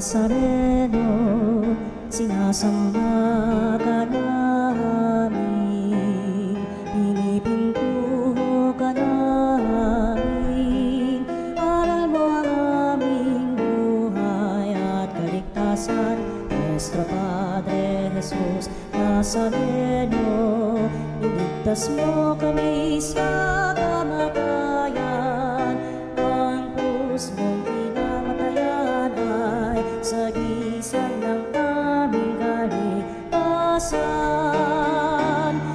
Nazareno, sinasamba ka namin, pinipintuho ka namin. Aral mo ang aming buhay at kaligtasan, Nuestro Padre Jesus Nazareno, iligtas mo kami sa kamatayan. Ang krus mong pinamatayan ay sagisag ng aming kaligtasan.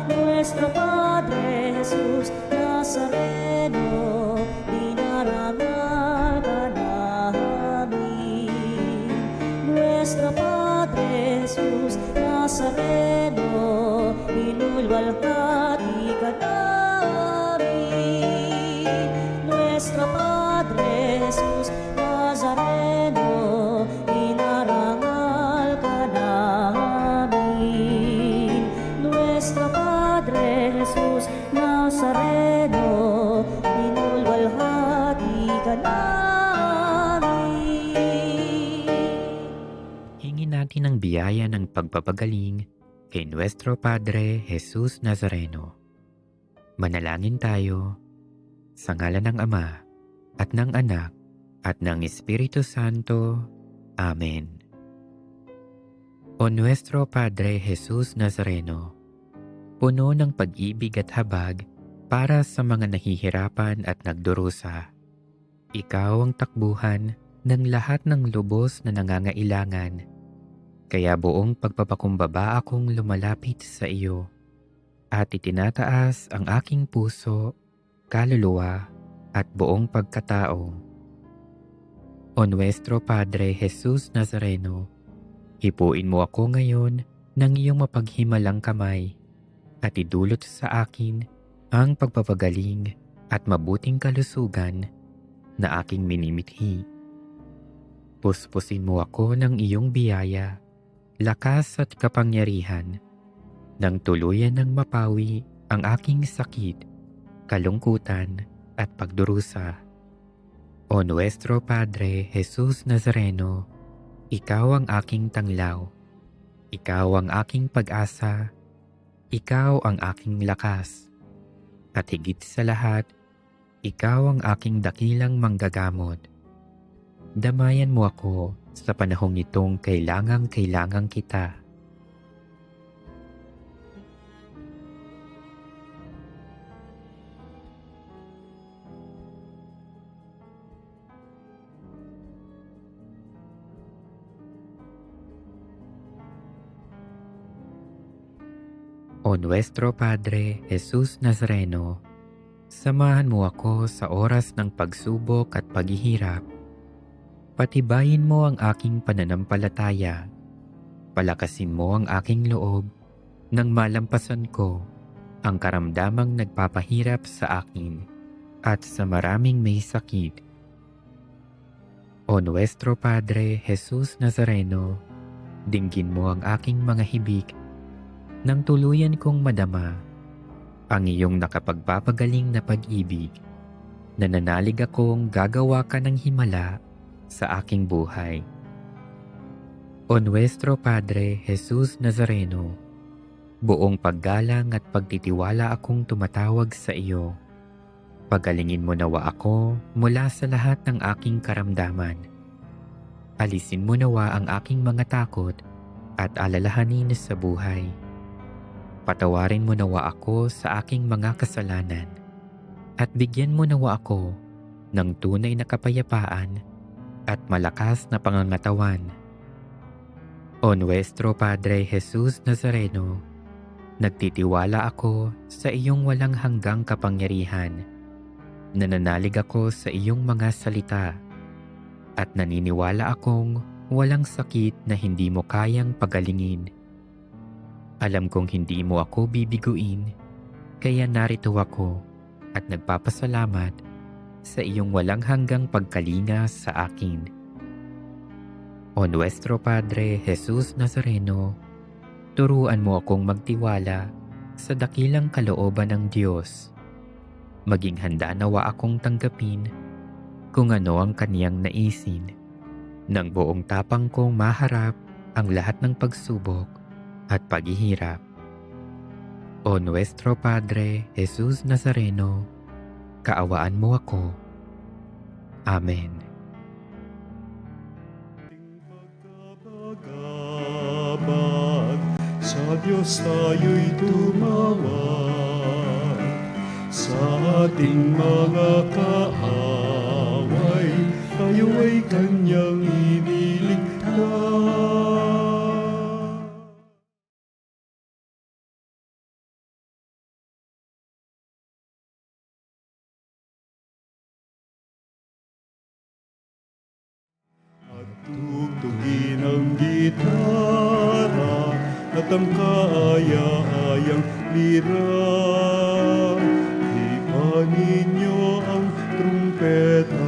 Nuestro Padre Jesus Nazareno, dinarangal ka namin. Nuestro Padre Jesus Nazareno, inulwalhati ka namin. Nuestro Padre Jesus Nazareno, inarangal ka namin. Nuestro Padre Jesus Nazareno, inulwalhati ka namin. Hingin natin ang biyaya ng pagpapagaling kay Nuestro Padre Jesus Nazareno. Manalangin tayo sa ngalan ng Ama at ng Anak at ng Espiritu Santo. Amen. O Nuestro Padre Jesus Nazareno, puno ng pag-ibig at habag para sa mga nahihirapan at nagdurusa. Ikaw ang takbuhan ng lahat ng lubos na nangangailangan. Kaya buong pagpapakumbaba akong lumalapit sa iyo at itinataas ang aking puso, kaluluwa at buong pagkatao. O Nuestro Padre Jesus Nazareno, hipuin mo ako ngayon ng iyong mapaghimalang kamay at idulot sa akin ang pagpapagaling at mabuting kalusugan na aking minimithi. Puspusin mo ako ng iyong biyaya, lakas at kapangyarihan, nang tuluyan ng mapawi ang aking sakit, kalungkutan at pagdurusa. O Nuestro Padre Jesus Nazareno, ikaw ang aking tanglaw, ikaw ang aking pag-asa, ikaw ang aking lakas, at higit sa lahat, ikaw ang aking dakilang manggagamot. Damayan mo ako sa panahong itong kailangang kita. O Nuestro Padre Jesus Nazareno, samahan mo ako sa oras ng pagsubok at paghihirap. Patibayin mo ang aking pananampalataya. Palakasin mo ang aking loob nang malampasan ko ang karamdamang nagpapahirap sa akin at sa maraming may sakit. O Nuestro Padre Jesus Nazareno, dinggin mo ang aking mga hibik nang tuluyan kong madama ang iyong nakapagpapagaling na pag-ibig. Nananalig akong gagawa ka ng himala sa aking buhay. O Nuestro Padre Jesus Nazareno, buong paggalang at pagtitiwala akong tumatawag sa iyo. Pagalingin mo nawa ako mula sa lahat ng aking karamdaman. Alisin mo nawa ang aking mga takot at alalahanin sa buhay. Patawarin mo nawa ako sa aking mga kasalanan at bigyan mo nawa ako ng tunay na kapayapaan at malakas na pangangatawan. O Nuestro Padre Jesus Nazareno, nagtitiwala ako sa iyong walang hanggang kapangyarihan. Nananalig ako sa iyong mga salita at naniniwala akong walang sakit na hindi mo kayang pagalingin. Alam kong hindi mo ako bibiguin, kaya narito ako at nagpapasalamat sa iyong walang hanggang pagkalinga sa akin. O Nuestro Padre Jesus Nazareno, turuan mo akong magtiwala sa dakilang kalooban ng Diyos. Maging handa nawa akong tanggapin kung ano ang kaniyang naisin Nang buong tapang kong maharap ang lahat ng pagsubok at paghihirap. O Nuestro Padre Jesus Nazareno, kaawaan mo ako. Amen. Pagkabagabag, sa Diyos tayo'y tumawag. Sa ating mga kaaway, tayo ay Kanyang iniligtas. At tugtugin ang gitara at ang kaaya-ayang lira. Ipanin niyo ang trumpeta.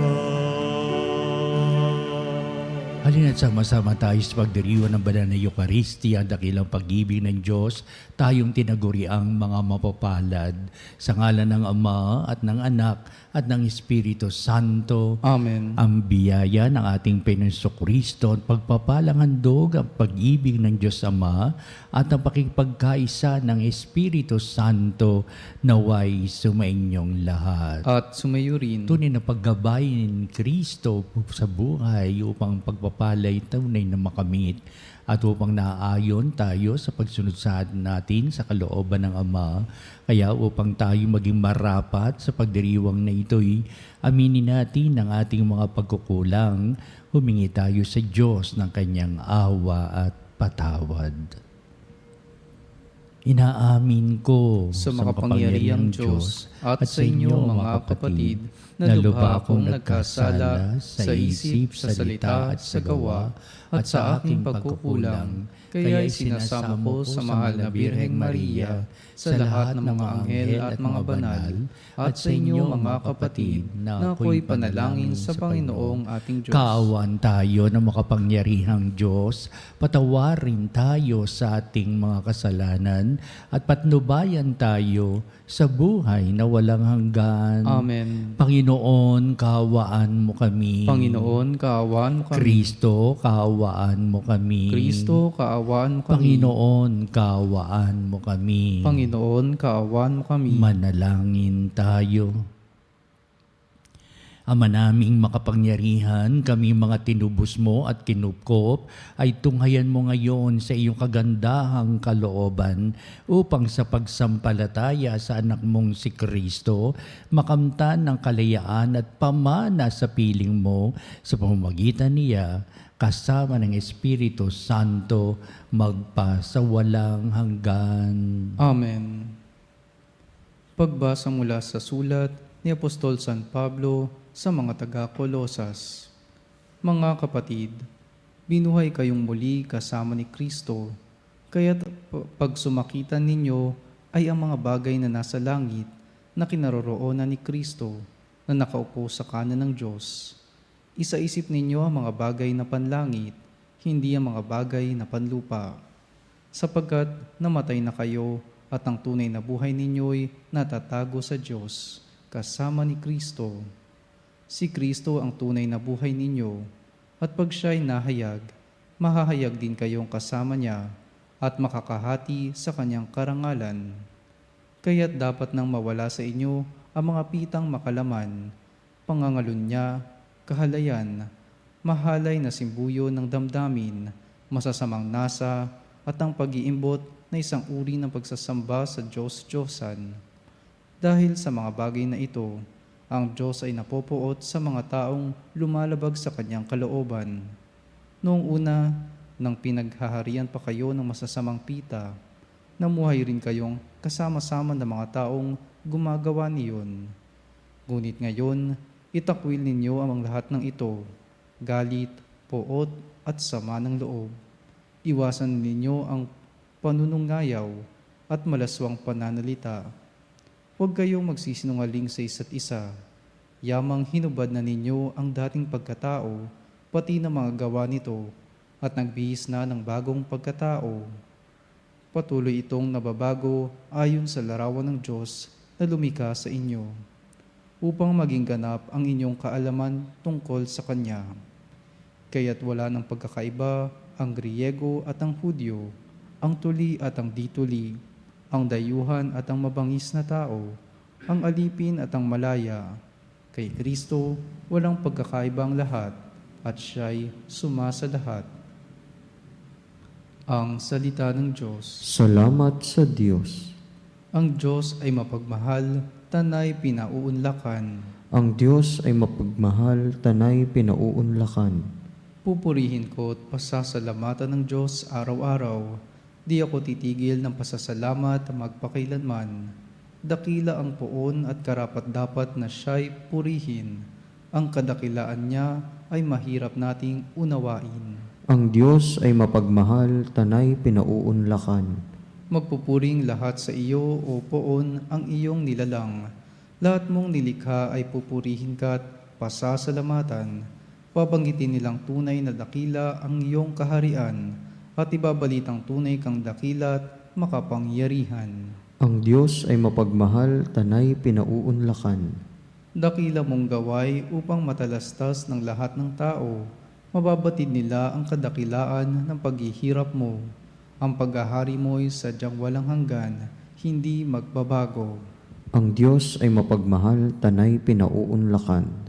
Halina't sama-sama tayo sa pagdiriwang ng banal na Eucharistia, dakilang pag-ibig ng Diyos, tayong tinaguriang mga mapapalad. Sa ngalan ng Ama at ng Anak at ng Espiritu Santo. Amen. Ang biyaya ng ating Panginoong Kristo at pagpapalang handog ang pag-ibig ng Diyos Ama at ang pakikipagkaisa ng Espiritu Santo naway sumainyong lahat. At sumayo rin. Tunay na paggabay ni Kristo sa buhay upang pagpapalay tunay na makamit at upang naaayon tayo sa pagsunod sa natin sa kalooban ng Ama. Kaya upang tayo maging marapat sa pagdiriwang na ito'y aminin natin ang ating mga pagkukulang, humingi tayo sa Diyos ng Kanyang awa at patawad. Inaamin ko Sa makapangyarihang Diyos at sa inyo mga kapatid, na lubha akong nagkasala sa isip, sa salita at sa gawa, at sa aking pagkukulang. Kaya isinasamo ko sa mahal na Birheng Maria, sa lahat ng mga anghel at mga banal, at sa inyo mga kapatid, na ako'y panalangin sa Panginoong ating Diyos. Kaawaan tayo ng makapangyarihang Diyos, patawarin tayo sa ating mga kasalanan at patnubayan tayo sa buhay na walang hanggan. Amen. Panginoon, kaawaan mo kami. Panginoon, kaawaan mo kami. Kristo, kaawaan mo kami. Kristo, kaawaan mo kami. Panginoon, kaawaan mo kami. Panginoon, kaawaan mo kami. Manalangin tayo. Ama naming makapangyarihan, kami mga tinubos mo at kinupkop, ay tunghayan mo ngayon sa iyong kagandahang kalooban upang sa pagsampalataya sa anak mong si Kristo, makamtan ng kalayaan at pamana sa piling mo sa pamamagitan niya, kasama ng Espiritu Santo, magpa sa walang hanggan. Amen. Pagbasa mula sa sulat ni Apostol San Pablo sa mga taga-Kolosas. Mga kapatid, binuhay kayong muli kasama ni Kristo, kaya't pag sumakitan ninyo ay ang mga bagay na nasa langit na kinaroroonan ni Kristo na nakaupo sa kanan ng Diyos. Isaisip ninyo ang mga bagay na panlangit, hindi ang mga bagay na panlupa. Sapagkat namatay na kayo at ang tunay na buhay ninyo'y natatago sa Diyos kasama ni Kristo. Si Kristo ang tunay na buhay ninyo, at pag siya'y nahayag, mahahayag din kayong kasama niya at makakahati sa kanyang karangalan. Kaya't dapat nang mawala sa inyo ang mga pitang makalaman, pangangalunya, kahalayan, mahalay na simbuyo ng damdamin, masasamang nasa, at ang pag-iimbot na isang uri ng pagsasamba sa Diyos-Diyosan. Dahil sa mga bagay na ito, ang Diyos ay napopuot sa mga taong lumalabag sa kanyang kalooban. Noong una, nang pinaghaharian pa kayo ng masasamang pita, namuhay rin kayong kasama-sama ng mga taong gumagawa niyon. Ngunit ngayon, itakwil ninyo ang lahat ng ito, galit, poot at sama ng loob. Iwasan ninyo ang panunungayaw at malaswang pananalita. Huwag kayong magsisinungaling sa isa't isa. Yamang hinubad na ninyo ang dating pagkatao, pati na mga gawa nito, at nagbihis na ng bagong pagkatao. Patuloy itong nababago ayon sa larawan ng Diyos na lumikha sa inyo, upang maging ganap ang inyong kaalaman tungkol sa Kanya. kaya't wala ng pagkakaiba ang Griego at ang Hudyo, ang tuli at ang dituli, ang dayuhan at ang mabangis na tao, ang alipin at ang malaya. Kay Kristo, walang pagkakaiba ang lahat, at siya'y sumasa lahat. Ang salita ng Diyos. Salamat sa Diyos. Ang Diyos ay mapagmahal, tanay pinauunlakan. Ang Diyos ay mapagmahal, tanay pinauunlakan. Pupurihin ko at pasasalamatan ng Diyos araw-araw. Di ako titigil ng pasasalamat magpakailanman. Dakila ang poon at karapat-dapat na siya'y purihin. Ang kadakilaan niya ay mahirap nating unawain. Ang Diyos ay mapagmahal, tanay pinauunlakan. Magpupuring lahat sa iyo, O poon, ang iyong nilalang. Lahat mong nilikha ay pupurihin ka at pasasalamatan. Babanggitin nilang tunay na dakila ang iyong kaharian at ibabalitang tunay kang dakila at makapangyarihan. Ang Diyos ay mapagmahal, tanay pinauunlakan. Dakila mong gaway upang matalastas ng lahat ng tao. Mababatid nila ang kadakilaan ng paghihirap mo. Ang paghahari mo'y sadyang walang hanggan, hindi magbabago. Ang Diyos ay mapagmahal, tanay pinauunlakan.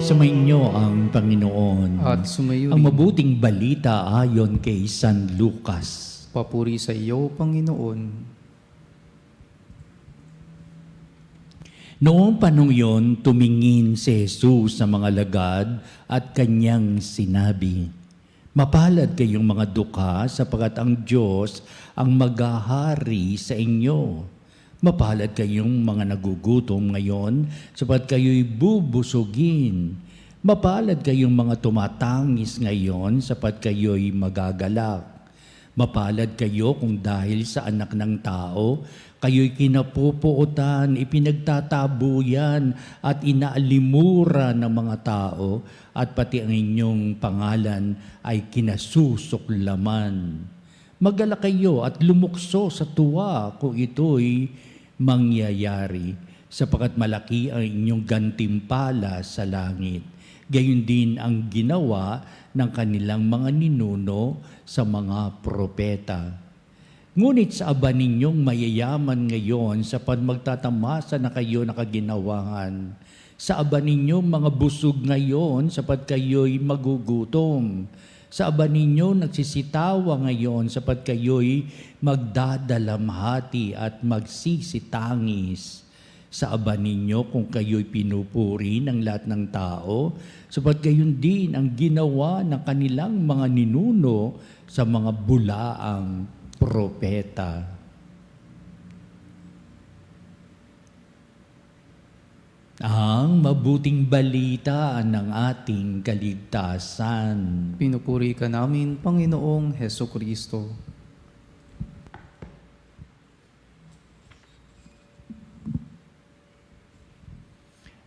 Sumainyo ang Panginoon. At sumayo Ang rin. mabuting balita ayon kay San Lucas. Papuri sa iyo, Panginoon. Noong panong yon, tumingin si Jesus sa mga lagad at kanyang sinabi, "Mapalad kayong mga dukha sapagkat ang Diyos ang maghahari sa inyo. Mapalad kayong mga nagugutom ngayon sapagkat kayo'y bubusugin. Mapalad kayong mga tumatangis ngayon sapagkat kayo'y magagalak. Mapalad kayo kung dahil sa anak ng tao, kayo'y kinapupuutan, ipinagtatabuyan at inaalimura ng mga tao at pati ang inyong pangalan ay kinasusuklaman. Magalak kayo at lumukso sa tuwa kung ito'y mangyayari, sapagkat malaki ang inyong gantimpala sa langit. Gayon din ang ginawa ng kanilang mga ninuno sa mga propeta. Ngunit sa aba ninyong mayayaman ngayon sapagkat magtatamasa na kayo ng kaginawahan. Sa aba ninyong mga busog ngayon sapagkat kayo'y magugutom. Sa aba ninyo nagsisitawa ngayon sapagkat kayo'y magdadalamhati at magsisitangis. Sa aba ninyo kung kayo'y pinupuri ng lahat ng tao, sapagkat gayon din ang ginawa ng kanilang mga ninuno sa mga bulaang propeta." Ang mabuting balita ng ating kaligtasan. Pinupuri ka namin, Panginoong Heso Kristo.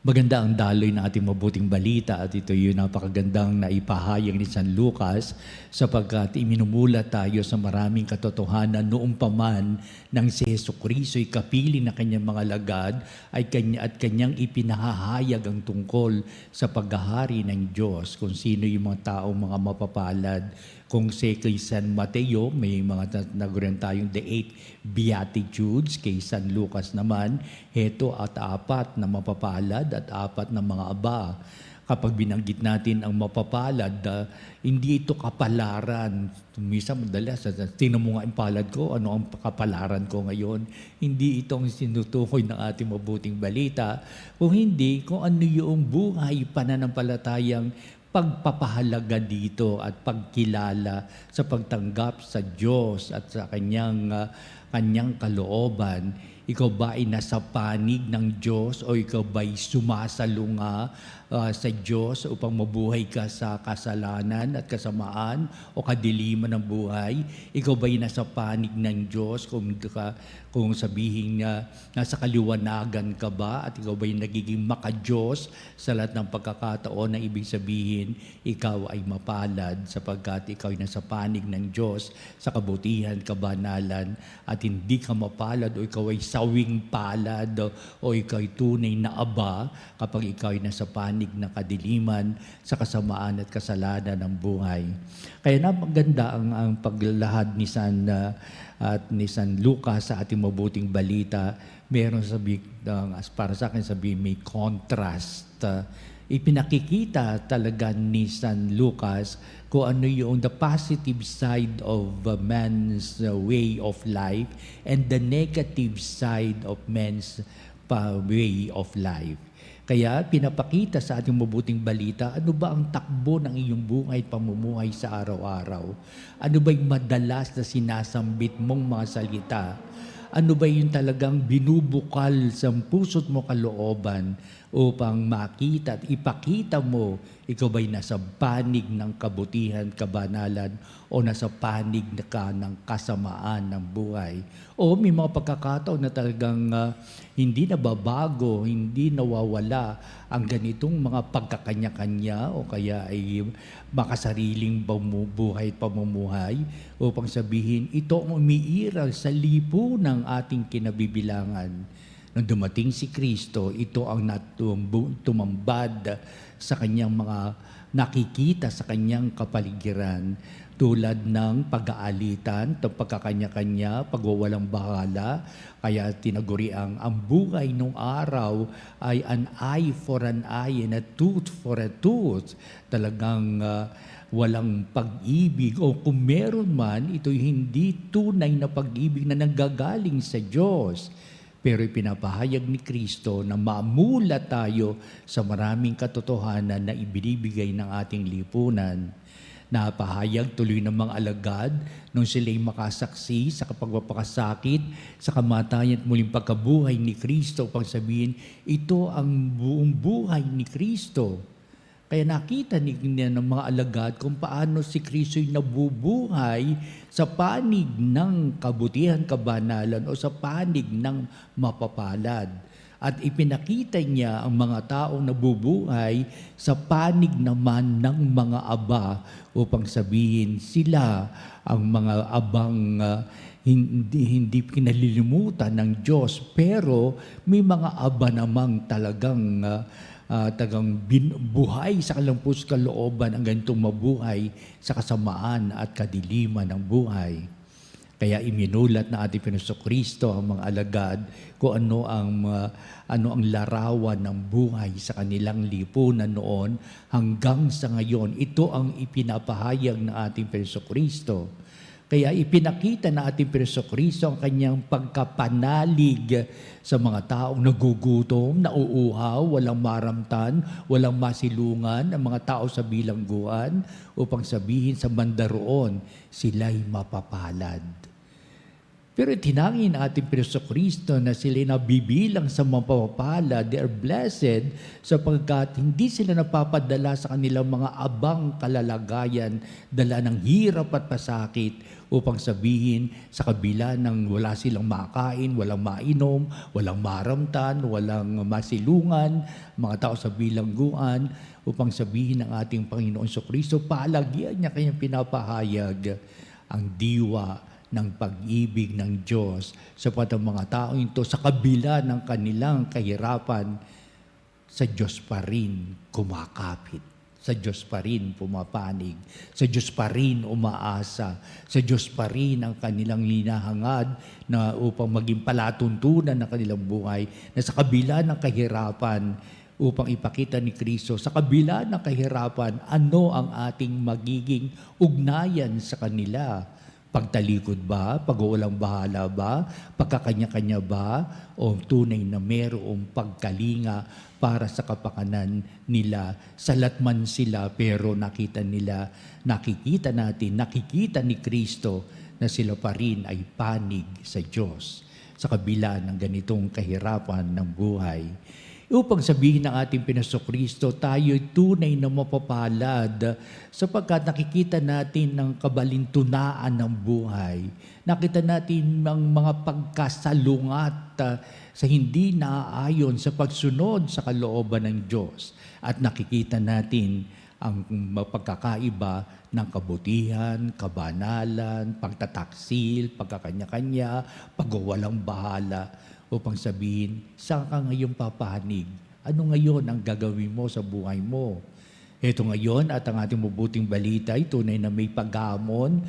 Maganda ang daloy ng ating mabuting balita at ito yung napakagandang naipahayag ni San Lucas sapagkat iminumulat tayo sa maraming katotohanan noong paman nang si Jesucristo ay kapiling na kanyang mga lagad at kanyang ipinahahayag ang tungkol sa paghahari ng Diyos kung sino yung mga taong mga mapapalad. Kung kay San Mateo, may mga naguran tayong the 8 Beatitudes. Kay San Lucas naman, heto at 4 na mapapalad at 4 na mga aba. Kapag binanggit natin ang mapapalad, hindi ito kapalaran. Minsan madalas, tingnan mo nga ang palad ko, ano ang kapalaran ko ngayon. Hindi ito ang sinutukoy ng ating mabuting balita. Kung hindi, kung ano yung buhay pananampalatayang pagpapahalaga dito at pagkilala sa pagtanggap sa Diyos at sa kanyang kalooban, Ikaw ba ay nasa panig ng Diyos o ikaw ba ay sumasalunga sa Diyos upang mabuhay ka sa kasalanan at kasamaan o kadiliman ng buhay? Ikaw ba ay nasa panig ng Diyos kung sabihin niya nasa kaliwanagan ka ba at ikaw ba ay nagiging maka-Diyos sa lahat ng pagkakataon na ibig sabihin ikaw ay mapalad sapagkat ikaw ay nasa panig ng Diyos sa kabutihan, kabanalan at hindi ka mapalad o ikaw ay sawing palad o ikaw ay tunay na aba kapag ikaw ay nasa panig ng kadiliman sa kasamaan at kasalanan ng buhay. Kaya napaganda ang paglalahad ni San Lucas sa ating mabuting balita. Meron para sa akin may contrast. Ipinakikita talaga ni San Lucas kung ano yung the positive side of man's way of life and the negative side of man's way of life. Kaya pinapakita sa ating mabuting balita, ano ba ang takbo ng iyong buhay at pamumuhay sa araw-araw? Ano ba yung madalas na sinasambit mong mga salita? Ano ba yung talagang binubukal sa puso't mo kalooban upang makita at ipakita mo ikaw ba'y nasa panig ng kabutihan, kabanalan o nasa panig ng kasamaan ng buhay? O may mga pagkakataon na talagang hindi nababago, hindi nawawala ang ganitong mga pagkakanya-kanya o kaya ay makasariling buhay at pamumuhay upang sabihin ito ang umiiral sa lipo ng ating kinabibilangan. Nung dumating si Kristo, ito ang tumambad sa kanyang mga nakikita sa kanyang kapaligiran tulad ng pag-aalitan, pagkakanya-kanya, pagwawalang bahala. Kaya tinaguri ang buhay nung araw ay an eye for an eye and a tooth for a tooth. Talagang walang pag-ibig o kung meron man, ito'y hindi tunay na pag-ibig na nanggagaling sa Diyos. Pero ipinapahayag ni Kristo na mamula tayo sa maraming katotohanan na ibinibigay ng ating lipunan. Napahayag tuloy ng mga alagad nung sila'y makasaksi sa kapagpapakasakit, sa kamatayan at muling pagkabuhay ni Kristo upang sabihin, ito ang buong buhay ni Kristo. Kaya nakita niya ng mga alagad kung paano si Kristo'y nabubuhay sa panig ng kabutihan, kabanalan o sa panig ng mapapalad. At ipinakita niya ang mga taong nabubuhay sa panig naman ng mga aba upang sabihin sila ang mga abang hindi kinalilimutan ng Diyos. Pero may mga aba namang talagang buhay sa kalampus kalooban ang ganitong mabuhay sa kasamaan at kadiliman ng buhay. Kaya iminulat na ating Kristo ang mga alagad kung ano ang larawan ng buhay sa kanilang lipunan noon hanggang sa ngayon. Ito ang ipinapahayag ng ating Kristo. Kaya ipinakita na ating Kristo ang kanyang pagkapanalig sa mga taong nagugutom, nauuhaw, walang maramtan, walang masilungan, ang mga tao sa bilangguan upang sabihin sa banda roon, sila'y mapapalad. Pero itinangin ating Kristo na sila'y nabibilang sa mapapalad, they are blessed sapagkat hindi sila napapadala sa kanilang mga abang kalalagayan, dala ng hirap at pasakit upang sabihin sa kabila ng wala silang makain, walang mainom, walang maramtan, walang masilungan, mga tao sa bilangguan, upang sabihin ng ating Panginoon Kristo, palagyan niya kanyang pinapahayag ang diwa ng pag-ibig ng Diyos sapat ang mga tao ito sa kabila ng kanilang kahirapan, sa Diyos pa rin kumakapit, sa Diyos pa rin pumapanig, sa Diyos pa rin umaasa, sa Diyos pa rin ang kanilang linahangad na upang maging palatuntunan ng kanilang buhay, na sa kabila ng kahirapan upang ipakita ni Kristo, sa kabila ng kahirapan, ano ang ating magiging ugnayan sa kanila. Pagtalikod ba? Pag-uulang bahala ba? Pagkakanya-kanya ba? O tunay na mayroong pagkalinga para sa kapakanan nila? Salat man sila pero nakikita ni Kristo na sila pa rin ay panig sa Diyos. sa kabila ng ganitong kahirapan ng buhay. Upang sabihin ng ating Panginoon tayo'y tunay na mapapalad sapagkat nakikita natin ng kabalintunaan ng buhay. Nakita natin ang mga pagkasalungat sa hindi naaayon sa pagsunod sa kalooban ng Diyos. At nakikita natin ang pagkakaiba ng kabutihan, kabanalan, pagtataksil, pagkakanya-kanya, pagwawalang bahala, upang sabihin, saan ka ngayon papahanig? Ano ngayon ang gagawin mo sa buhay mo? Ito ngayon at ang ating mabuting balita ay tunay na may paghamon,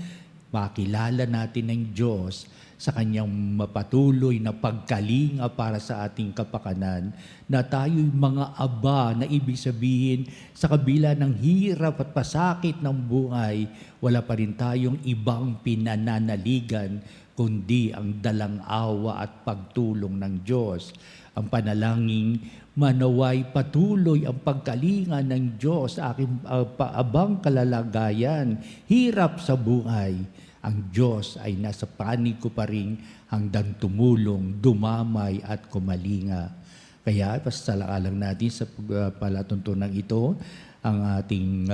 makilala natin ng Diyos sa kanyang mapatuloy na pagkalinga para sa ating kapakanan, na tayo'y mga aba, na ibig sabihin sa kabila ng hirap at pasakit ng buhay, wala pa rin tayong ibang pinananaligan kundi ang dalang awa at pagtulong ng Diyos. Ang panalangin, manaway patuloy ang pagkalinga ng Diyos sa aking abang kalalagayan, hirap sa buhay. Ang Diyos ay nasa panig ko pa rin hanggang tumulong, dumamay at kumalinga. Kaya pasasalalang natin sa palatuntunan ito ang ating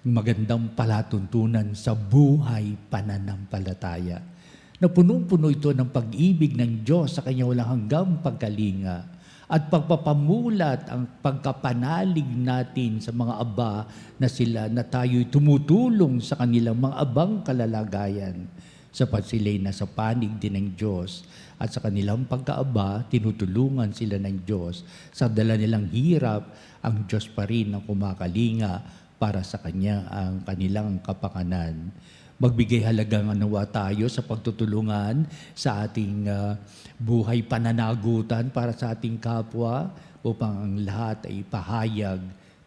magandang palatuntunan sa buhay pananampalataya, na punong-puno ito ng pag-ibig ng Diyos sa kanya walang hanggang pagkalinga at pagpapamulat ang pagkapanalig natin sa mga aba na sila na tayo'y tumutulong sa kanilang mga abang kalalagayan sapat sila'y nasa panig din ng Diyos at sa kanilang pagkaaba tinutulungan sila ng Diyos. Sa dala nilang hirap, ang Diyos pa rin ang kumakalinga para sa Kanya ang kanilang kapakanan. Magbigay halagang nawa tayo sa pagtutulungan sa ating buhay pananagutan para sa ating kapwa upang ang lahat ay pahayag,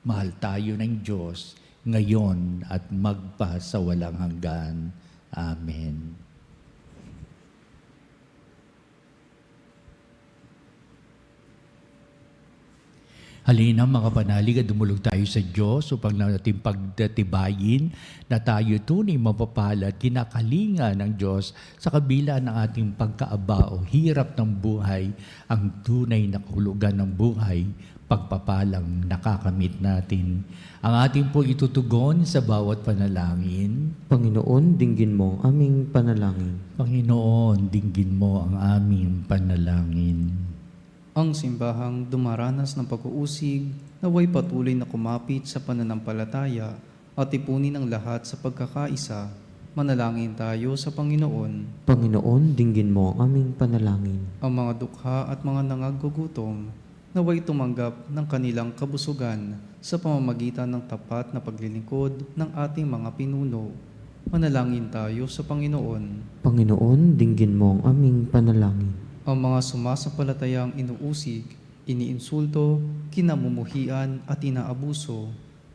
mahal tayo ng Diyos ngayon at magpasawalang hanggan. Amen. Halina mga panalig at dumulog tayo sa Diyos upang natin pagtatibayin na tayo tunay mapapalad, kinakalinga ng Diyos sa kabila ng ating pagkaaba o hirap ng buhay, ang tunay na kahulugan ng buhay, pagpapalang nakakamit natin. Ang ating po itutugon sa bawat panalangin. Panginoon, dinggin mo ang aming panalangin. Panginoon, dinggin mo ang aming panalangin. Ang simbahang dumaranas ng pag-uusig, naway patuloy na kumapit sa pananampalataya at ipunin ang lahat sa pagkakaisa. Manalangin tayo sa Panginoon. Panginoon, dinggin mo ang aming panalangin. Ang mga dukha at mga nangagugutom, naway tumanggap ng kanilang kabusugan sa pamamagitan ng tapat na paglilingkod ng ating mga pinuno. Manalangin tayo sa Panginoon. Panginoon, dinggin mo ang aming panalangin. Ang mga sumasampalatayang inuusig, iniinsulto, kinamumuhian at inaabuso,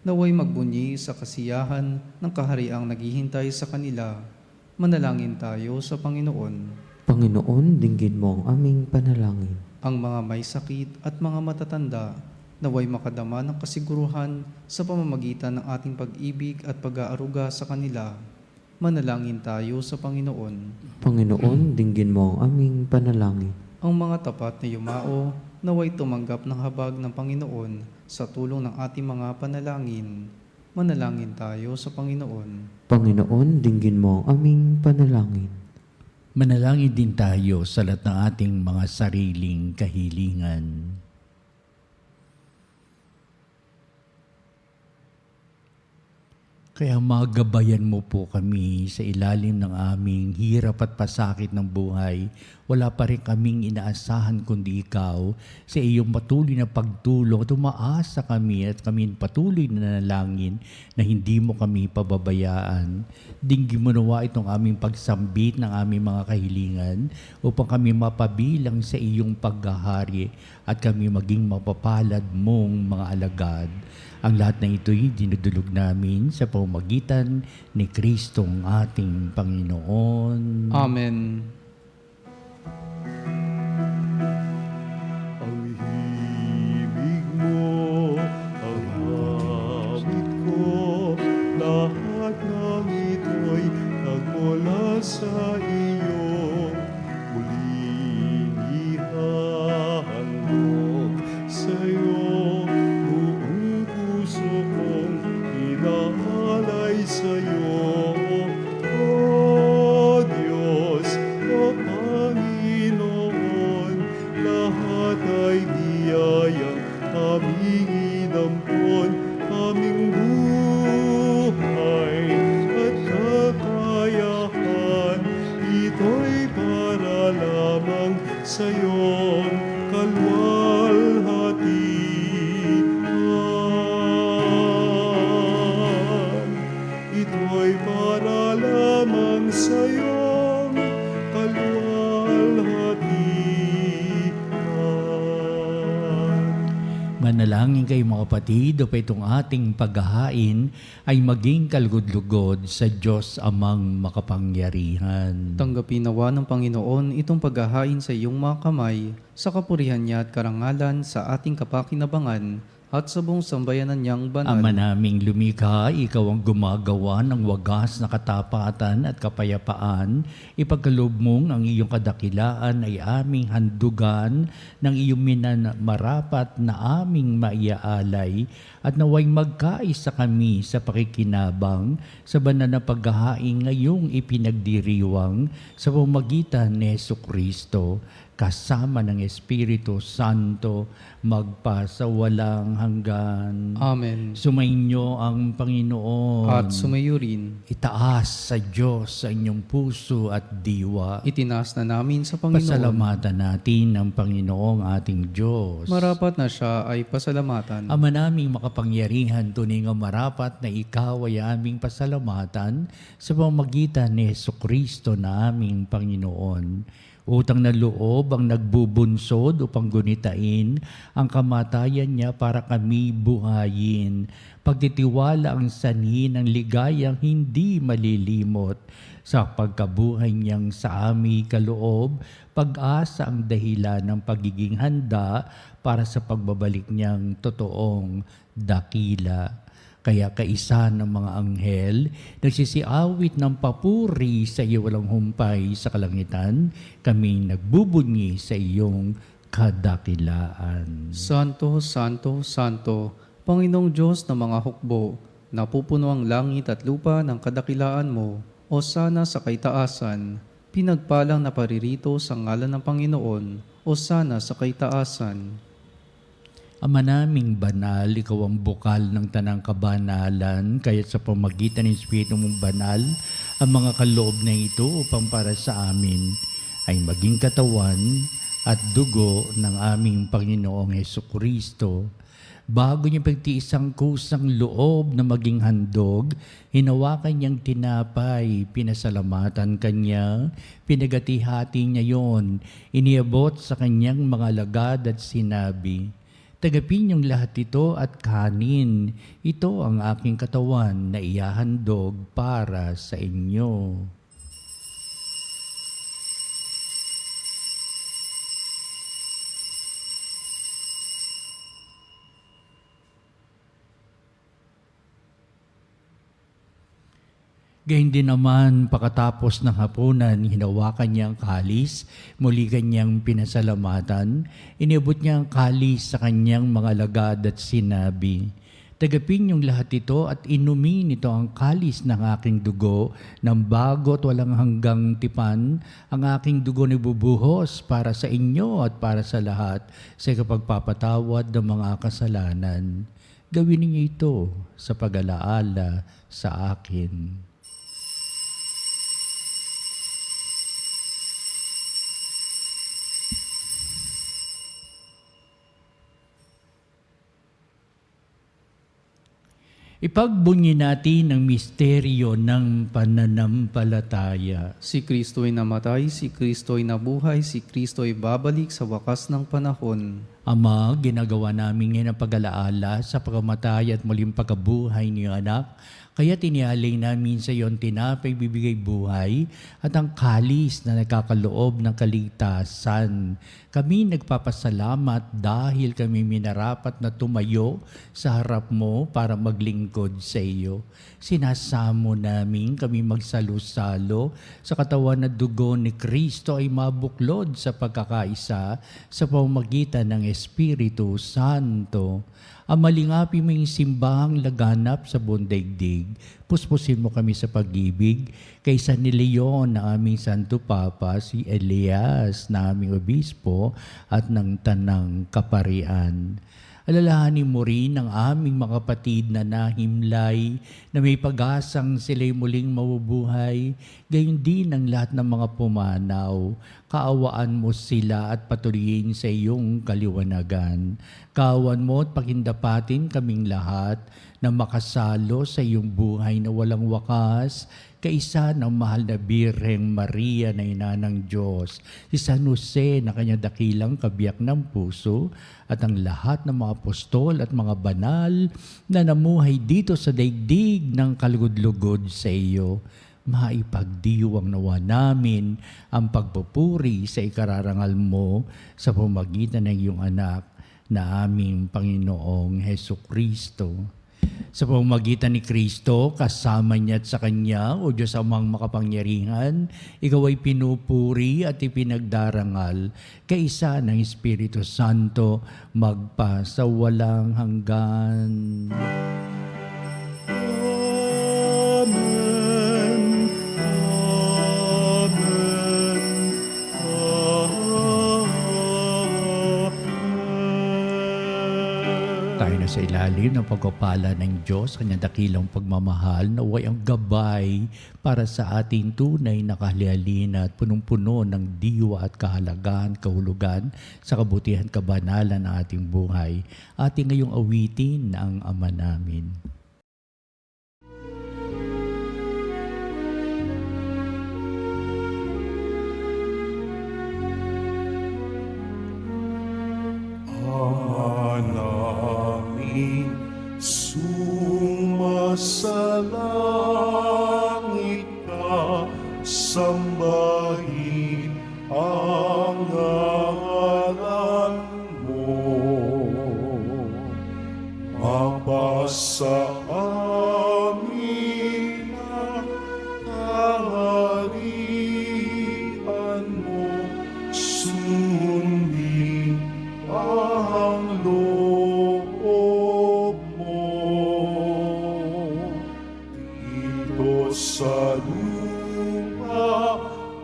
naway magbunyi sa kasiyahan ng kahariang naghihintay sa kanila. Manalangin tayo sa Panginoon. Panginoon, dinggin mo ang aming panalangin. Ang mga may sakit at mga matatanda, naway makadama ng kasiguruhan sa pamamagitan ng ating pag-ibig at pag-aaruga sa kanila. Manalangin tayo sa Panginoon. Panginoon, dinggin mo ang aming panalangin. Ang mga tapat na yumao, naway tumanggap ng habag ng Panginoon sa tulong ng ating mga panalangin. Manalangin tayo sa Panginoon. Panginoon, dinggin mo ang aming panalangin. Manalangin din tayo sa lahat ng ating mga sariling kahilingan. Kaya magabayan mo po kami sa ilalim ng aming hirap at pasakit ng buhay. Wala pa rin kaming inaasahan kundi ikaw sa iyong patuloy na pagtulong. Tumaasa kami at kami patuloy na nanalangin na hindi mo kami pababayaan. Dinggin mo nawa itong aming pagsambit ng aming mga kahilingan upang kami mapabilang sa iyong paghahari at kami maging mapapalad mong mga alagad. Ang lahat na ito'y dinudulog namin sa pamamagitan ni Kristong ating Panginoon. Amen. Ang himig mo, ang hawit ko, lahat ng ito'y nagmula sa iyo. Muling inampon aming buhay at kakayahan. Ito'y para lamang sa iyong kalwalhatian. Ito'y para lamang sa iyong kalwalhatian. Manalangin kayo mga kapatid, o itong ating paghahain ay maging kalugod-lugod sa Diyos Amang makapangyarihan. Tanggapin nawa ng Panginoon itong paghahain sa iyong mga kamay, sa kapurihan niya at karangalan sa ating kapakinabangan at sa buong sambayanan niyang banal. Ama naming lumikha, ikaw ang gumagawa ng wagas na katapatan at kapayapaan. Ipagkaloob mong ang iyong kadakilaan ay aming handugan ng iyong minamarapat na aming maiaalay at naway magkaisa kami sa pakikinabang sa banal na paghahain ngayong ipinagdiriwang sa pamamagitan ni Jesucristo kasama ng Espiritu Santo magpa sa walang hanggan. Amen. Sumainyo ang Panginoon. At sumayo rin, Itaas sa Diyos sa inyong puso at diwa. itinaas na namin sa Panginoon. Pasalamatan natin ang Panginoong ating Diyos. Marapat na siya ay pasalamatan. Ama naming makapangyarihan, tunay nga marapat na ikaw ay aming pasalamatan sa pamamagitan ni Jesucristo na aming Panginoon. Utang na loob ang nagbubunsod upang gunitain ang kamatayan niya para kami buhayin. Pagtitiwala ang sanhi ng ligayang hindi malilimot. Sa pagkabuhay niyang sa aming kaloob, pag-asa ang dahilan ng pagiging handa para sa pagbabalik niyang totoong dakila. Kaya kaisa ng mga anghel, nagsisiawit ng papuri sa iyo walang humpay sa kalangitan, kami nagbubunyi sa iyong kadakilaan. Santo, Santo, Santo, Panginoong Diyos ng mga hukbo, napupuno ang langit at lupa ng kadakilaan mo, o sana sa kaitaasan, pinagpalang na paririto sa ngalan ng Panginoon, o sana sa kaitaasan. Ama naming banal, ikaw ang bukal ng tanang kabanalan, kaya sa pamagitan ng Espiritu mong banal, ang mga kaloob na ito upang para sa amin ay maging katawan at dugo ng aming Panginoong Hesukristo. Bago niya pagtiis ang kusang loob na maging handog, hinawakan niyang tinapay, pinasalamatan kanya, pinagati-hati niya yon, iniabot sa kanyang mga alagad at sinabi, "Tagapin niyong lahat ito at kanin. Ito ang aking katawan na ihahandog para sa inyo." Gayun din naman, pagkatapos ng hapunan, hinawakan niya ang kalis, muli kanyang pinasalamatan, inibot niya ang kalis sa kanyang mga alagad at sinabi, "Tagapin niyong lahat ito at inumin ito ang kalis ng aking dugo, ng bago at walang hanggang tipan, ang aking dugo na bubuhos para sa inyo at para sa lahat, sa kapagpapatawad ng mga kasalanan. Gawin niyo ito sa pag-alaala sa akin." Ipagbunyi natin ang misteryo ng pananampalataya. Si Kristo'y namatay, si Kristo'y nabuhay, si Kristo'y babalik sa wakas ng panahon. Ama, ginagawa namin ngayon ang pag-alaala sa pagkamatay at muling pagkabuhay ni anak. Kaya tinialay namin sa iyo ang tinapay bibigay buhay at ang kalis na nagkakaloob ng kaligtasan. Kami nagpapasalamat dahil kami minarapat na tumayo sa harap mo para maglingkod sa iyo. Sinasamo namin kami magsalo-salo sa katawan na dugo ni Kristo ay mabuklod sa pagkakaisa sa pamamagitan ng Espiritu Santo. Amalingapi mo yung simbahang laganap sa buong daigdig. Puspusin mo kami sa pag-ibig kaysa ni Leon na aming Santo Papa, si Elias na aming Obispo at ng Tanang Kaparian. Alalahanin mo rin ang aming mga kapatid na nahimlay, na may pag-asang sila'y muling mabubuhay, gayon din ang lahat ng mga pumanaw. Kaawaan mo sila at patuloyin sa iyong kaliwanagan. Kaawan mo at pakindapatin kaming lahat na makasalo sa iyong buhay na walang wakas, kaisa ng mahal na Birheng Maria na ina ng Diyos, si San Jose na kanyang dakilang kabiyak ng puso, at ang lahat ng mga apostol at mga banal na namuhay dito sa daigdig ng kalugod-lugod sa iyo. Maipagdiwang nawa namin ang pagpupuri sa ikararangal mo sa pamagitan ng iyong anak na aming Panginoong Hesukristo. Sa pamamagitan ni Kristo, kasama niya at sa Kanya, o Diyos Amang makapangyarihan, ikaw ay pinupuri at ipinagdarangal, kaisa ng Espiritu Santo, magpa sa walang hanggan. Amen. Tayo na sa ilalim ng pagpapala ng Diyos, kanyang dakilang pagmamahal, naway ang gabay para sa ating tunay na kahalihalin at punong-puno ng diwa at kahalagahan, kahulugan sa kabutihan, kabanalan ng ating buhay. Ating ngayong awitin ang Ama namin. Namin sumasalangit ka, sambahin ang ngalan mo. Mapasa amin ang kaharian mo, sundin ang loob mo dito sa lupa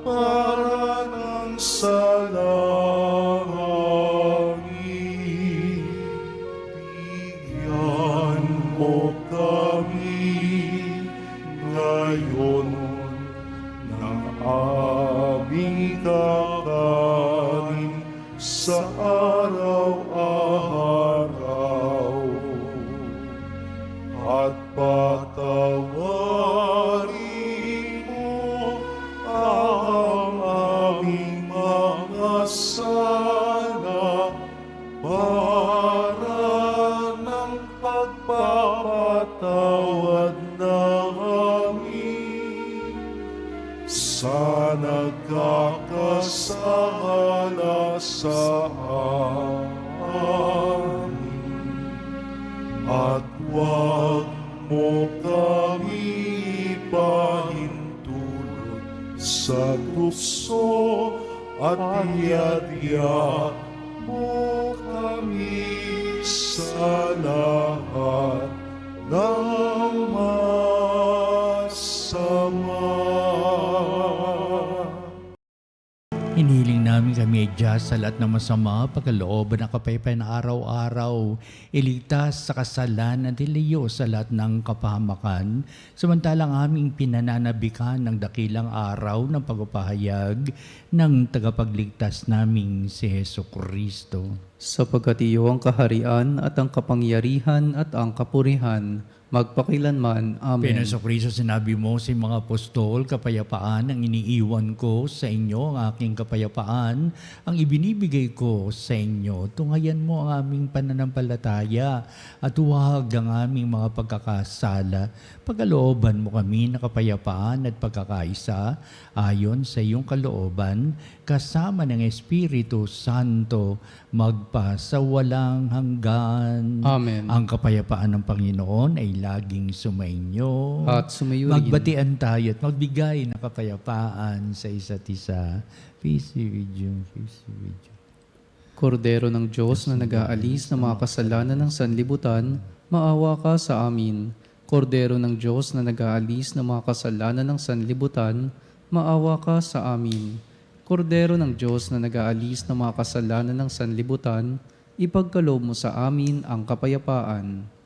para ng sa langit. Bigyan mo kami ngayon ng aming kakanin sa araw-araw, at patawarin mo ang aming mga sala para ng pagpapatawad namin sa nagkakasala sa amin. At huwag mo kami ipahintulot sa tukso, at iadya mo kami sa lahat ng masama. Hinihiling namin kami ay Diyos sa lahat ng masama, pagkalooban ng kapayapaan na araw-araw, iligtas sa kasalanan at iliyo sa lahat ng kapahamakan, samantalang aming pinananabikan ng dakilang araw ng pagpapahayag ng tagapagligtas naming si Hesukristo. Sapagkat iyo ang kaharian at ang kapangyarihan at ang kapurihan, magpakilanman. Amen. Pinasokristo, sinabi mo sa mga apostol, kapayapaan ang iniiwan ko sa inyo, ang aking kapayapaan ang ibinibigay ko sa inyo. Tungayan mo ang aming pananampalataya at huwag ang aming mga pagkakasala. Pagkalooban mo kami na kapayapaan at pagkakaisa ayon sa iyong kalooban, kasama ng Espiritu Santo, magpa sa walang hanggan. Amen. Ang kapayapaan ng Panginoon ay laging sumainyo. At sumayo rin. Magbatian tayo at magbigay ng kapayapaan sa isa't isa. Peace be with you. Peace be with you. Kordero ng Diyos na nag-aalis ng mga kasalanan ng sanlibutan, maawa ka sa amin. Kordero ng Diyos na nag-aalis ng mga kasalanan ng sanlibutan, maawa ka sa amin. Kordero ng Diyos na nag-aalis ng mga kasalanan ng sanlibutan, ipagkaloob mo sa amin ang kapayapaan.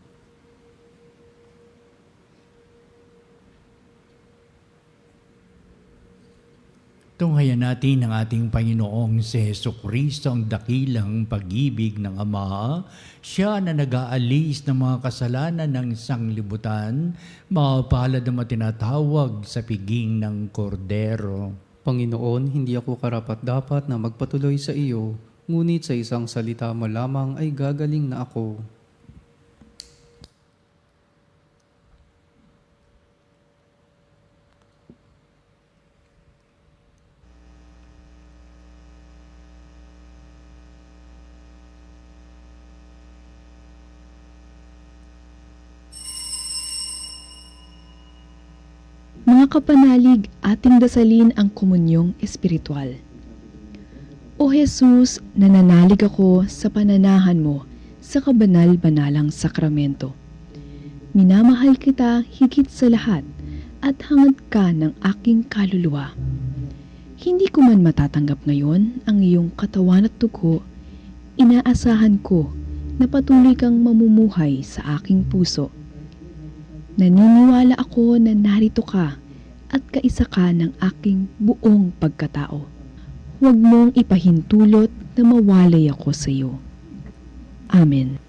Tunghayan natin ang ating Panginoong si Jesucristo, ang dakilang pag-ibig ng Ama. Siya na nag-aalis ng mga kasalanan ng sanglibutan, mapalad na matinatawag sa piging ng kordero. Panginoon, hindi ako karapat-dapat na magpatuloy sa iyo, ngunit sa isang salita mo lamang ay gagaling na ako. Mga kapanalig, ating dasalin ang komunyong espiritual. O Jesus, nananalig ako sa pananahan mo sa kabanal-banalang sakramento. Minamahal kita higit sa lahat at hangad ka ng aking kaluluwa. Hindi ko man matatanggap ngayon ang iyong katawan at dugo, inaasahan ko na patuloy kang mamumuhay sa aking puso. Naniniwala ako na narito ka at kaisa ka ng aking buong pagkatao. Huwag mong ipahintulot na mawalay ako sa iyo. Amen.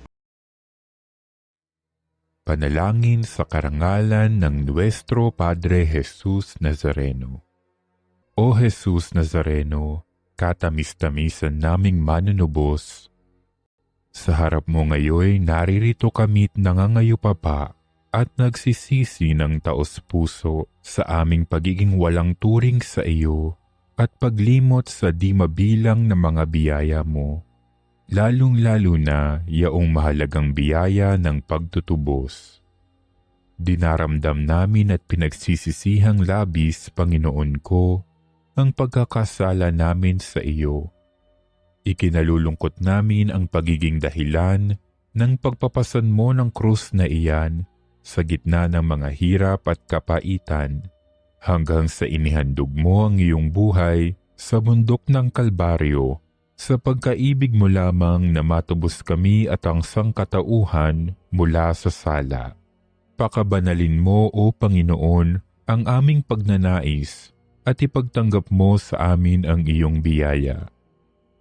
Panalangin sa karangalan ng Nuestro Padre Jesus Nazareno. O Jesus Nazareno, katamis-tamisan naming manunubos, sa harap mo ngayon naririto kami't nangangayupapa at nagsisisi ng taos-puso sa aming pagiging walang turing sa iyo at paglimot sa di mabilang na mga biyaya mo, lalong-lalo na yaong mahalagang biyaya ng pagtutubos. Dinaramdam namin at pinagsisisihang labis, Panginoon ko, ang pagkakasala namin sa iyo. Ikinalulungkot namin ang pagiging dahilan ng pagpapasan mo ng krus na iyan sa gitna ng mga hirap at kapaitan, hanggang sa inihandog mo ang iyong buhay sa bundok ng Kalbaryo, sa pagkaibig mo lamang na matubos kami at ang sangkatauhan mula sa sala. Pakabanalin mo, O Panginoon, ang aming pagnanais at ipagtanggap mo sa amin ang iyong biyaya.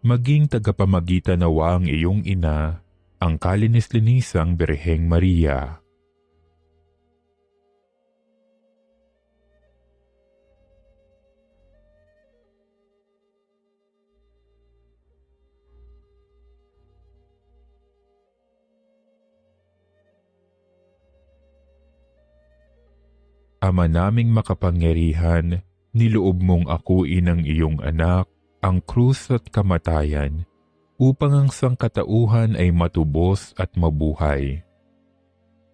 Maging tagapamagitan nawa ang iyong ina, ang kalinis-linisang Birheng Maria. Ama naming makapangyarihan, niloob mong akuin ang iyong anak, ang krus at kamatayan, upang ang sangkatauhan ay matubos at mabuhay.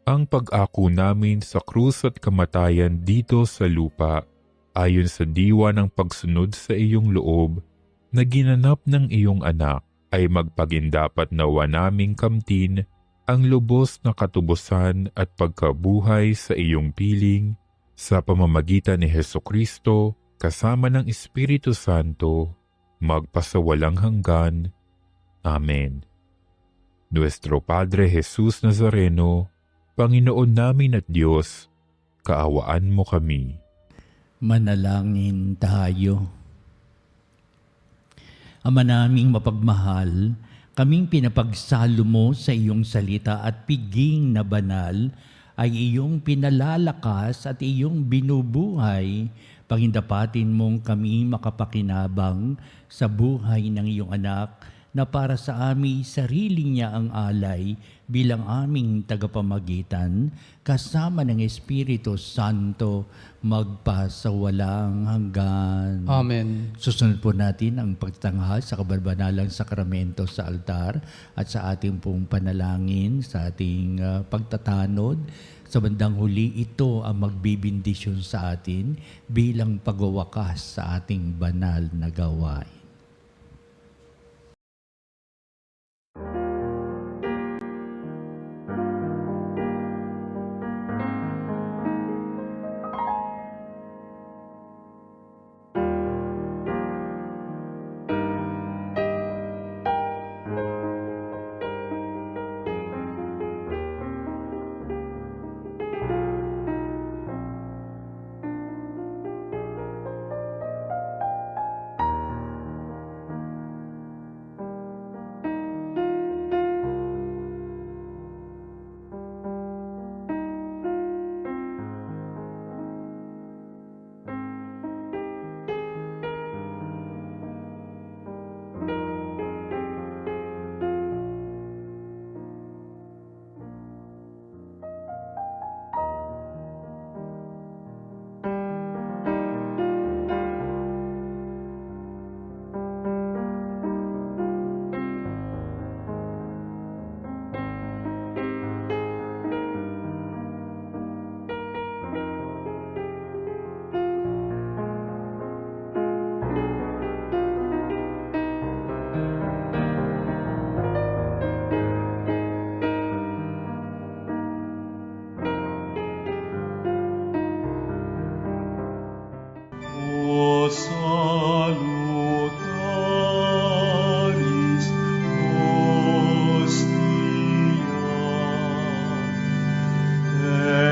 Ang pag-ako namin sa krus at kamatayan dito sa lupa, ayon sa diwa ng pagsunod sa iyong loob, na ginanap ng iyong anak, ay magpagindapat nawa naming kamtin ang lubos na katubusan at pagkabuhay sa iyong piling, sa pamamagitan ni Hesukristo, kasama ng Espiritu Santo, magpasawalang hanggan. Amen. Nuestro Padre Jesus Nazareno, Panginoon namin at Diyos, kaawaan mo kami. Manalangin tayo. Ama naming mapagmahal, kaming pinapagsalo mo sa iyong salita at piging na banal, ay iyong pinalalakas at iyong binubuhay, pangindapatin mong kami makapakinabang sa buhay ng iyong anak na para sa amin sarili niya ang alay bilang aming tagapamagitan, kasama ng Espiritu Santo, magpasawalang hanggan. Amen. Susunod po natin ang pagtanghal sa kabalbanalang sakramento sa altar at sa ating pong panalangin, sa ating pagtatanod. Sa bandang huli, ito ang magbibindisyon sa atin bilang pagwawakas sa ating banal na gawain.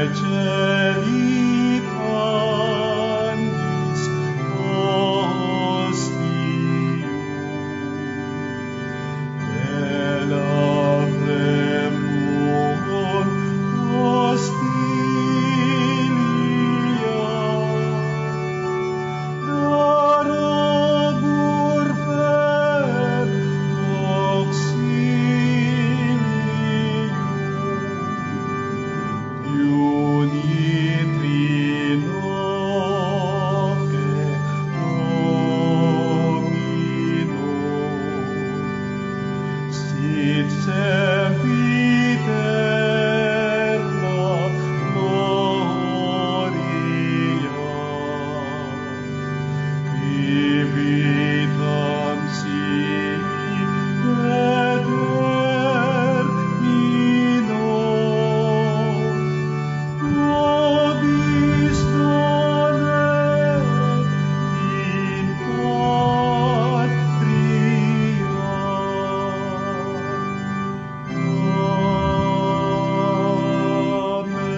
Angelicanis Hostium, Celebremur Hostilia, Darabur per auxilium, Unitrinoque Domino, sit sempiterna gloria, vitam sic et termino, nobis done in patria. Amen.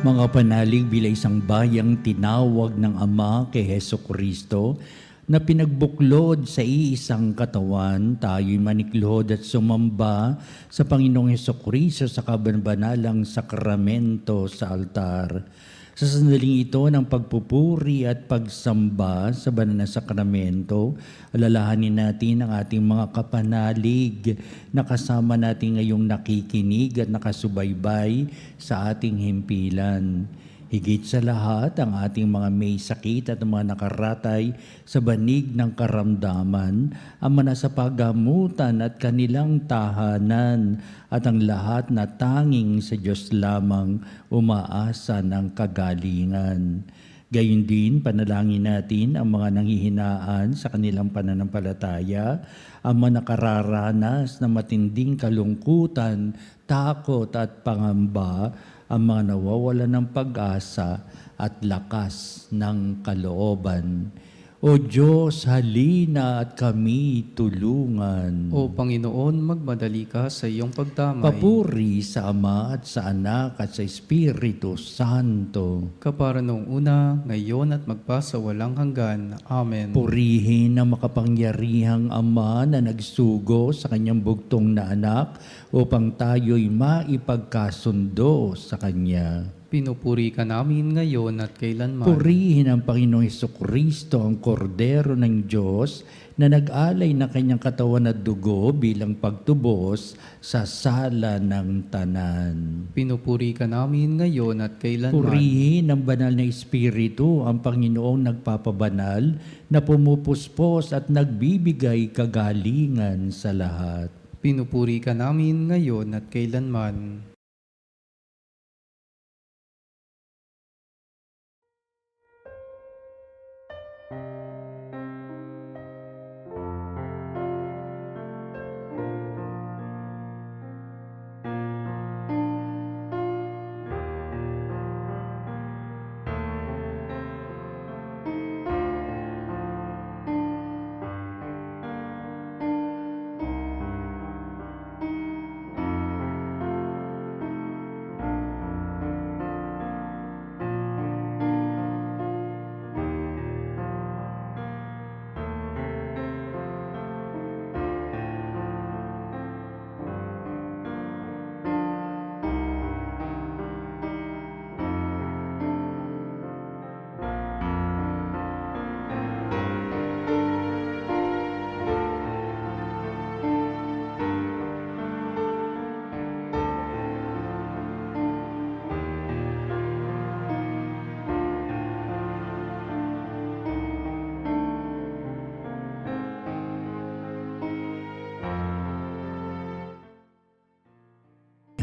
Mga panalig bilang isang bayang tinawag ng Ama kay Heso Kristo na pinagbuklod sa iisang katawan, tayo'y maniklod at sumamba sa Panginoong Heso Kristo sa kabanalang sakramento sa altar. Sa sandaling ito ng pagpupuri at pagsamba sa banal na sakramento, alalahanin natin ang ating mga kapanalig na kasama natin ngayong nakikinig at nakasubaybay sa ating himpilan. Higit sa lahat, ang ating mga may sakit at mga nakaratay sa banig ng karamdaman, ang mga sa paggamutan at kanilang tahanan, at ang lahat na tanging sa Diyos lamang umaasa ng kagalingan. Gayun din, panalangin natin ang mga nanghihinaan sa kanilang pananampalataya, ang mga nakararanas na matinding kalungkutan, takot at pangamba, ang mga nawawala ng pag-asa at lakas ng kalooban. O Diyos, halina at kami tulungan. O Panginoon, magmadali ka sa iyong pagdamay. Papuri sa Ama at sa Anak at sa Espiritu Santo. Kapara noong una, ngayon at magpasawalang hanggan. Amen. Purihin ang makapangyarihang Ama na nagsugo sa kanyang bugtong na anak upang tayo'y maipagkasundo sa Kanya. Pinupuri ka namin ngayon at kailanman. Purihin ang Panginoong Hesukristo, ang kordero ng Diyos, na nag-alay na kanyang katawan at dugo bilang pagtubos sa sala ng tanan. Pinupuri ka namin ngayon at kailanman. Purihin ang banal na Espiritu, ang Panginoong nagpapabanal, na pumupuspos at nagbibigay kagalingan sa lahat. Pinupuri ka namin ngayon at kailanman.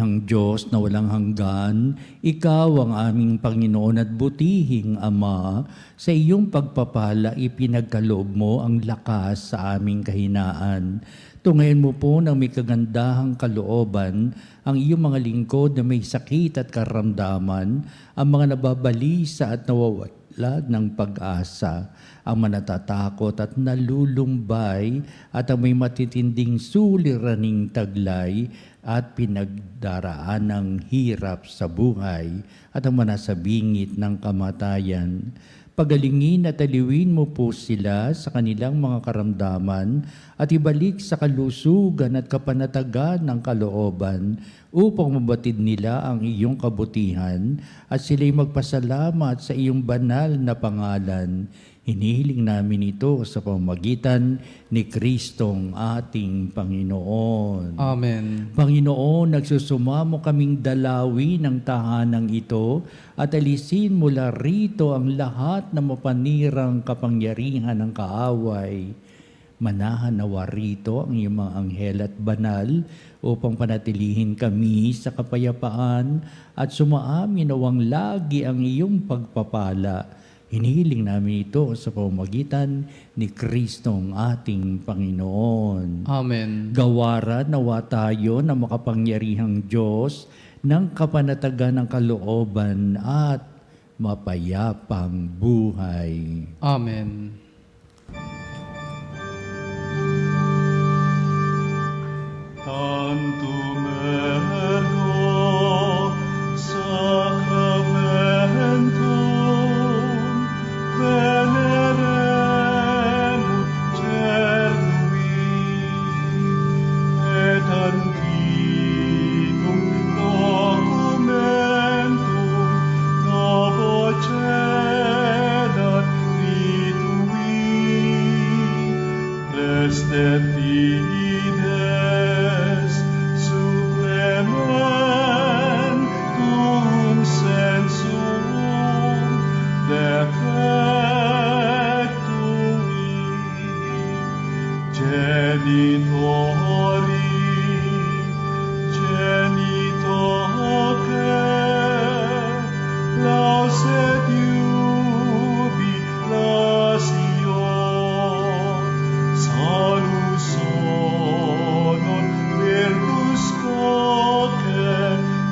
Ang Diyos na walang hanggan, Ikaw ang aming Panginoon at butihing Ama, sa iyong pagpapala ipinagkaloob mo ang lakas sa aming kahinaan. Tungayin mo po ng may kagandahang kalooban ang iyong mga lingkod na may sakit at karamdaman, ang mga nababalisa at nawawala ng pag-asa, ang manatatakot at nalulumbay at ang may matitinding suliraning taglay, at pinagdaraan ng hirap sa buhay at ang manasabingit ng kamatayan. Pagalingin at aliwin mo po sila sa kanilang mga karamdaman at ibalik sa kalusugan at kapanatagan ng kalooban upang mabatid nila ang iyong kabutihan at sila'y magpasalamat sa iyong banal na pangalan. Hinihiling namin ito sa pamamagitan ni Kristong ating Panginoon. Amen. Panginoon, nagsusumamo kaming dalawi ng tahanang ito at alisin mula rito ang lahat na mapanirang kapangyarihan ng kaaway. Manahan nawa rito ang iyong mga anghel at banal upang panatilihin kami sa kapayapaan at sumaamin nawang lagi ang iyong pagpapala. Hinihiling namin ito sa pamamagitan ni Kristong ating Panginoon. Amen. Gawaran nawa tayo na makapangyarihang Diyos ng kapanatagan ng kalooban at mapayapang buhay. Amen. Tantum ergo sacramentum veneremur cernui et antiquum documentum novo cedat ritui prestet fides supplementum sensum defectui genitori genitoque lauset jubilatio salus honor virtus coque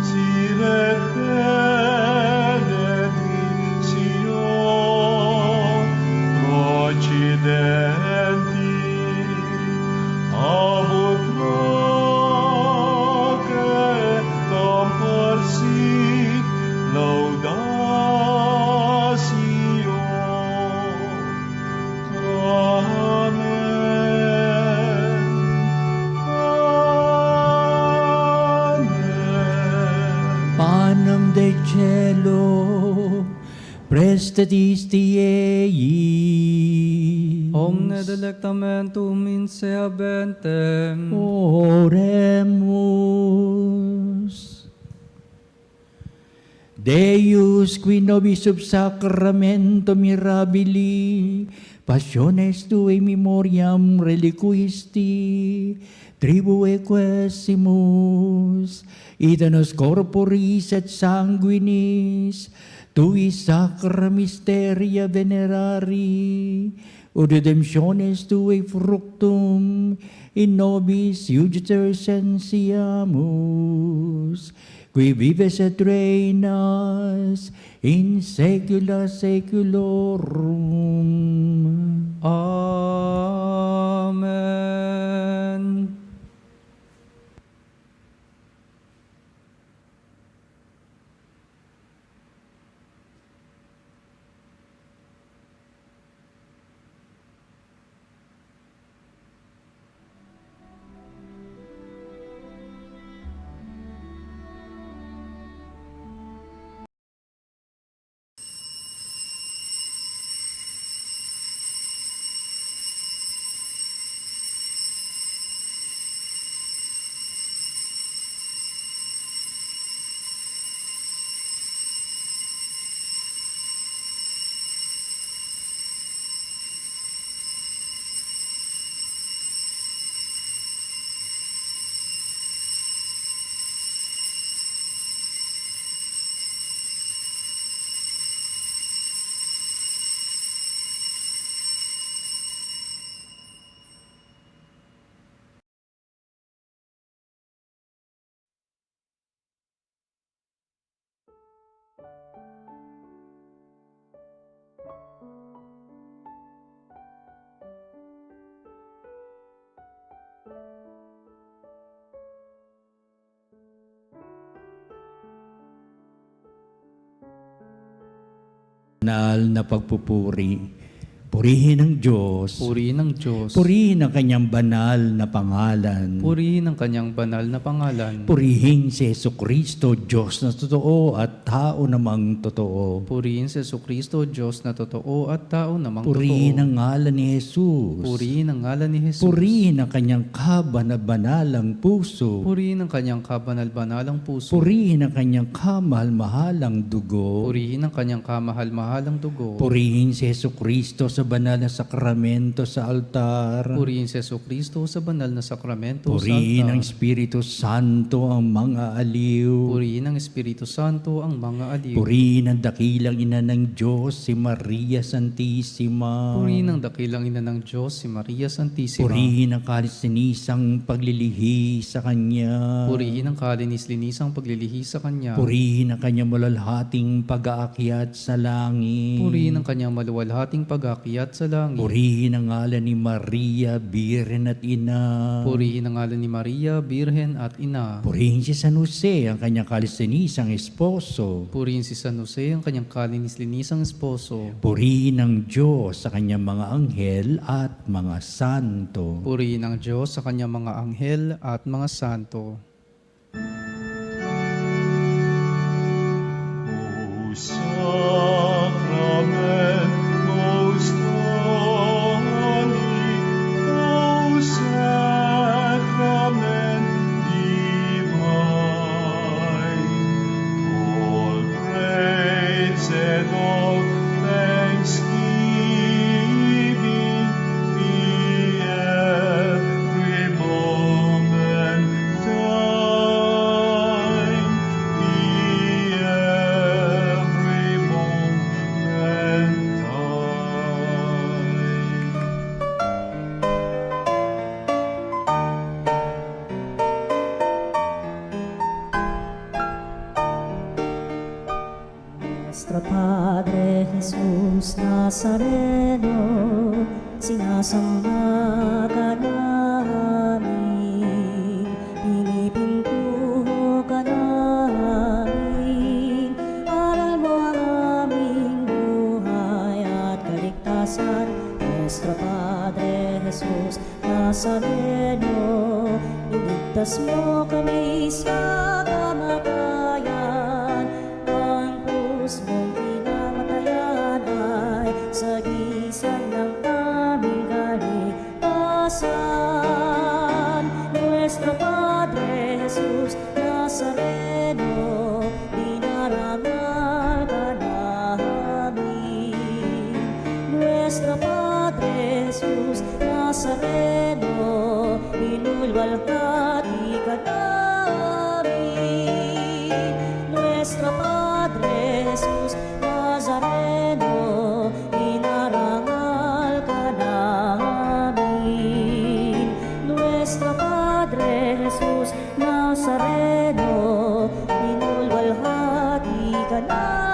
siret benedictio procidenti abut proque comparsit laudatio. Amen. Amen. Panem de cielo, prestatisti ei. Omne delectamentum in se habentem. Oremus. Deus qui nobis sub sacramento mirabili, passiones tue memoriam reliquisti, tribue quesimus, ita nos corporis et sanguinis, tui sacra mysteria venerari, ut redemptiones tue fructum in nobis iuditor sensiamus, qui vives et reinas in saecula saeculorum. Amen. banal na pagpupuri. Purihin ang Diyos. Purihin ng Diyos. Purihin ang kanyang banal na pangalan. Purihin ang kanyang banal na pangalan. Purihin si Jesucristo, Diyos na totoo at tao namang totoo. Purihin si Jesucristo, Diyos na totoo at tao namang Purihin totoo. ang ngalan ni Jesus. Purihin ang ngalan ni Jesus. Purihin ang kanyang kabanal-banalang puso. Purihin ang kanyang kabanal-banalang puso. Purihin ang kanyang kamahal-mahalang dugo. Purihin ang kanyang kamahal-mahalang dugo. Purihin si Jesucristo sa banal na sakramento sa altar. Purihin si Jesucristo sa banal na sakramento Purihin sa ang altar. Espiritu Santo ang mga aliw. Purihin ang Espiritu Santo ang mga aliw. Purihin ang dakilang ina ng Diyos, si Maria Santissima. Purihin ang dakilang ina ng Diyos, si Maria Santissima. Purihin ang kalisinisang paglilihi sa Kanya. Purihin ang kalinis-linisang paglilihi sa Kanya. Purihin ang Kanyang malalhating pag-aakyat sa langit. Purihin ang kanyang maluwalhating pag-aakyat sa langit. Purihin ang ngalan ni Maria, Birhen at Ina. Purihin ang ngalan ni Maria, Birhen at Ina. Purihin si San Jose, ang kanyang kalisinisang esposo. Purihin si San Jose, ang kanyang kalinis-linisang esposo. Purihin ang Diyos sa kanyang mga anghel at mga santo. Purihin ang Diyos sa kanyang mga anghel at mga santo. O Sacrament most holy, O Sacrament divine, all praise and all thanksgiving be every moment thine, be every moment thine. Nuestro Padre Jesús Nazareno, sinasamba ka namin, pinipintuho ka namin, aral mo ang aming buhay at kaligtasan. Nuestro Padre Jesús Nazareno, iligtas mo kami sa kamatayan, ang krus mong pinamatayan ay sagisag ng aming kaligtasan. Nuestro Padre Jesus Nazareno, dinarangal ka namin. Nuestro Padre Jesus Nazareno, inulwalhati ka namin. Nuestro Padre Jesus Nazareno, inarangal ka namin. Nuestro Padre Jesus Nazareno, inulwalhati ka namin.